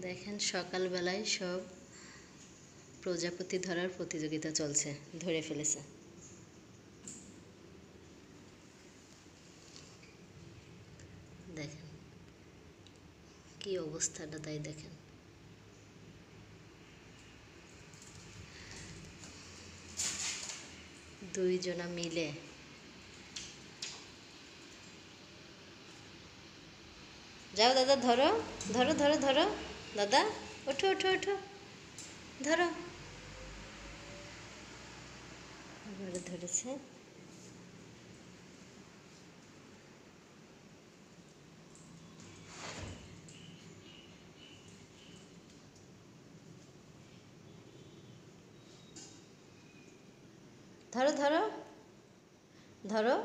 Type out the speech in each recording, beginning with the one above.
দেখেন সকালবেলায় সব প্রজাপতি ধরার প্রতিযোগিতা চলছে, ধরে ফেলেছে। দেখেন কি অবস্থাটা, তাই দেখেন। দুইজনা মিলে যাও দাদা, ধরো ধরো ধরো ধরো দাদা, ওঠো ওঠো ওঠো, ধরো। এবারে ধরেছে। ধরো ধরো ধরো।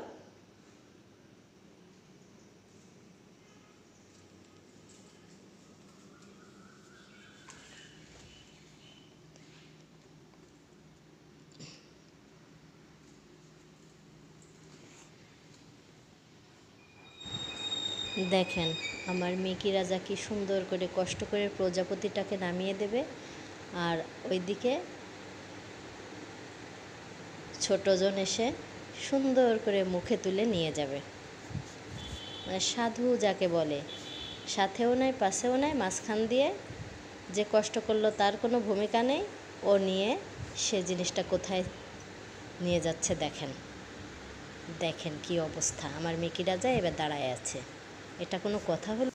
দেখেন আমার মিকি রাজা কি সুন্দর করে কষ্ট করে প্রজাপতিটাকে নামিয়ে দেবে, আর ওইদিকে ছোটজন এসে সুন্দর করে মুখে তুলে নিয়ে যাবে। মানে সাধু যাকে বলে, সাথেও নাই পাশেও নাই, মাঝখান দিয়ে যে কষ্ট করলো তার কোনো ভূমিকা নেই, ও নিয়ে সে জিনিসটা কোথায় নিয়ে যাচ্ছে দেখেন। দেখেন কি অবস্থা, আমার মিকি রাজা এবার দাঁড়ায় আছে। এটা কোনো কথা হলো?